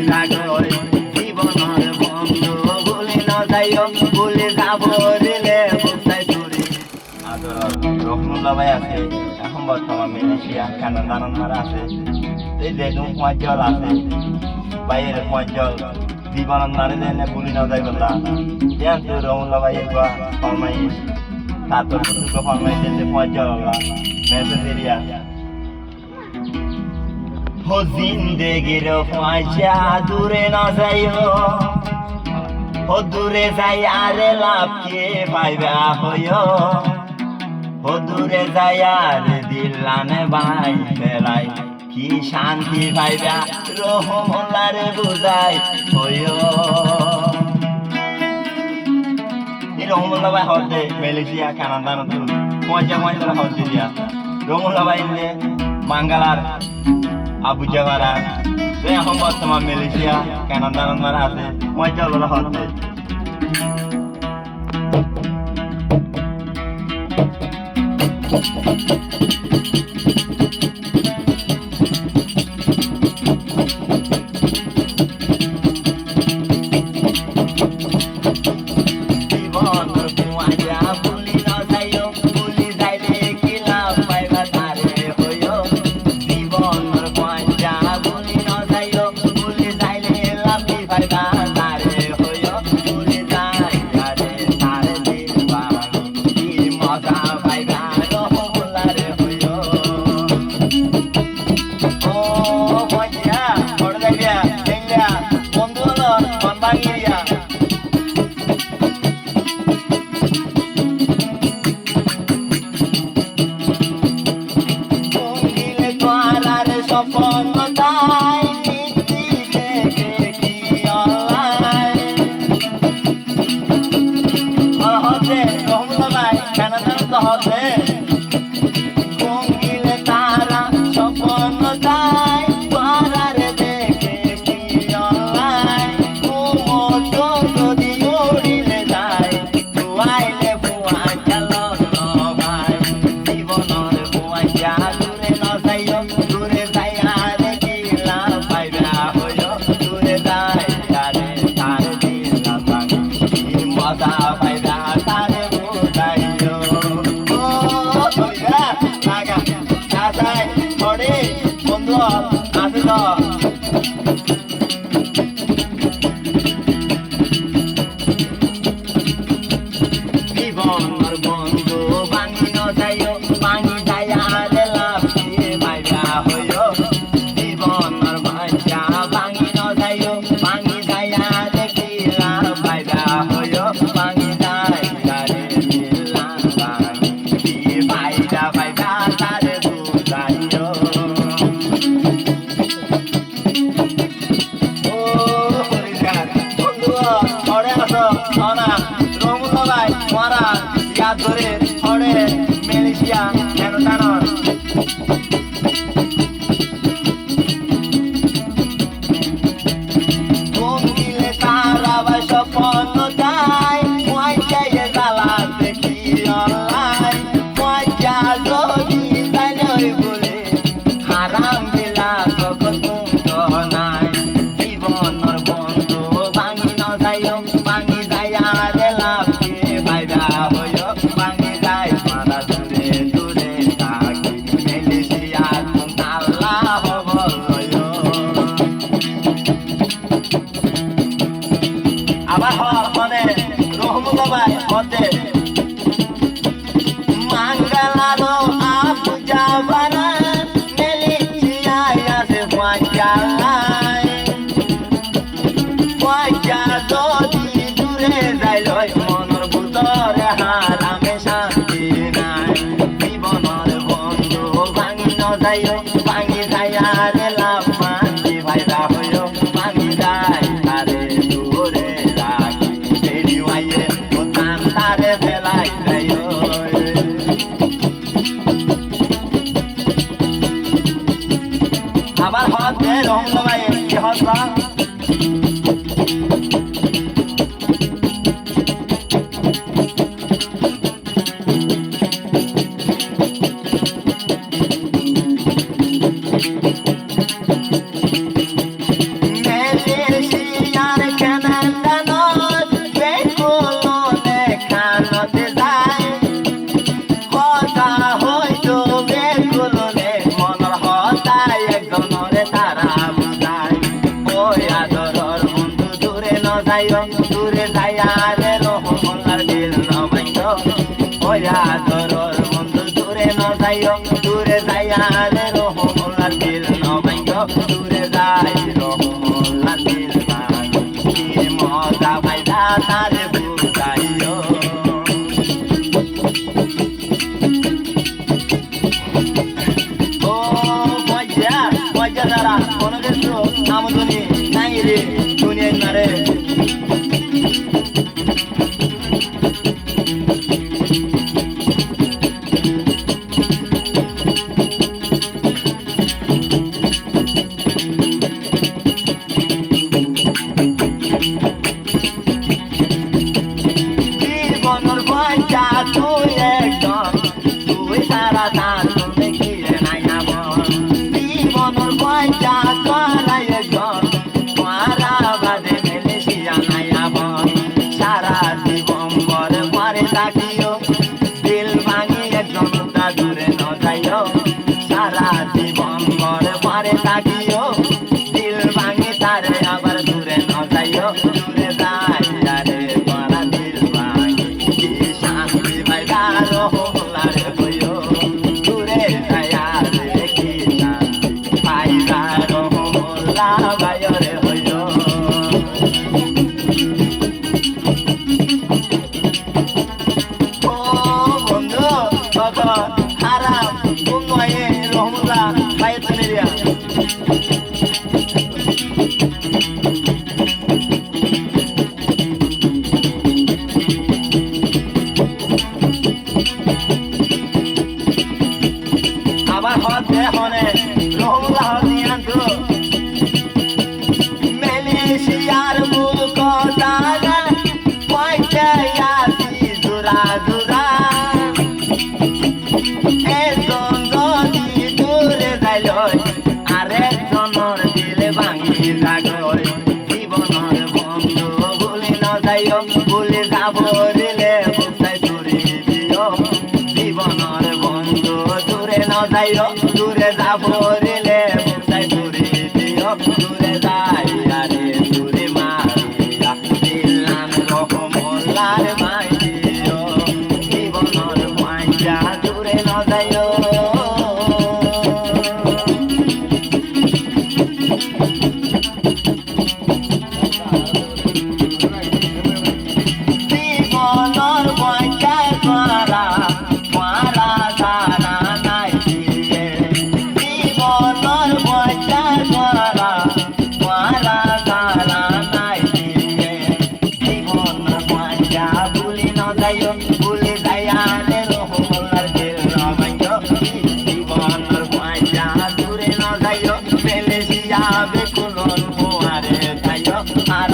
জাগয় জীবনের বন্ধু ভুলে না যাইও ভুলে যাব দিলে বুঝাই চুরি আদর রহমুল্লাহ ভাই আছে এখন বর্তমান মালয়েশিয়া কানাডা নারা আছে এই দেখুন পঞ্চল আছে বাইরের পঞ্চল জীবনের নারে দেনে ভুলে না যাইব তা দেন তো রহমুল্লাহ ভাই একবার ফরমাইশ তারপর দুটো ফরমাইশ দিতে পঞ্চল মেসেজ এরিয়া हो जिंदगी रो ख्वाजा दूरे ना जाइयो हो दूरे जाय आरे लाभ के पाइबा होयो हो दूरे जाय आरे दिलाने बाई फेलाई की शांति पाइबा रहमलार बुझाई होयो इ रहमला भाई होते मालয়েশিয়া কানাডা নতুন পয়সা পয়সা হচ্ছে দিয়া रहमला भाई ने বাঙ্গালার আবু জাওয়ারা এখন বর্তমান মালয়েশিয়া কানাডা নারা আছে মজা লড়া হচ্ছে আবার হতে রহমলা ভাই কি হসা যাইও দূরে যাইয়া রে রহমুল্লার দিল না ভাইও ওয়া দরর বন্ধু দূরে না যাইও দূরে যাইয়া রে রহমুল্লার দিল না ভাইও দূরে যাই রহমুল্লার দিল ভাই কি মজা ভাইরা তারে বুঝাইও ও মজা মজা দ্বারা কোনো কিছু আমদনি নাই রে দুনিয়ায় মারে জীবনের পয়সা তুই একজন তুই সারা তার তুমি কি নাই আমার জীবনের পয়সা তোরা একজন তোরা বাদে মেলেছিয়া নাই আমার সারা জীবন বরে পরে থাকিও দিল ভাঙি একজন তা দূরে ন যাইও সারা জীবন বরে পরে থাকিও দিল ভাঙি তারে আবার দূরে ন যাইও দূরে যাইয়া রে তোরা দিল ভাঙি কি শান্তি ভাই গারো হলারে হইও দূরে যাইয়া রে কি শান্তি ভাই গারো হলা ভাইও রে হইও ও বন্ধু তখন হারাম উন্নয়ে রহমুল্লাহ ভাইয়ের তুমিরিয়া আবার হতে হনে রহমুল্লাহ দিয়ান্তু মেলেশিয়ার বুক দাগা পয়সা আসি জুরা জুরা একজন গদি দূরে যাইল আরেকজনের দিলে ভাঙি যাগল জীবনের বন্ধু ভুলে না যাইও ভুলে যাব দিলে বুঝাই চুরি দিও জীবনের বন্ধু দূরে না যাইও দূরে যাব দিলে বুঝাই চুরি দিও দূরে যাইয়া রে দূরে মারিয়া দিলাম রহমুল্লার মাই দিও জীবনের পয়সা দূরে না যাইও জীবনের পয়সা করা মারা সারা নাই দিয়ে জীবনের পয়সা করা মারা সারা নাই দিয়ে জীবনের পয়সা ভুলে না যাইও ভুলে যাইয়া রে রহমুল্লার দিল না ভাইও জীবনের পয়সা দূরে না যাইও মেলে যাবে কোন মোয়ারে যাইও আর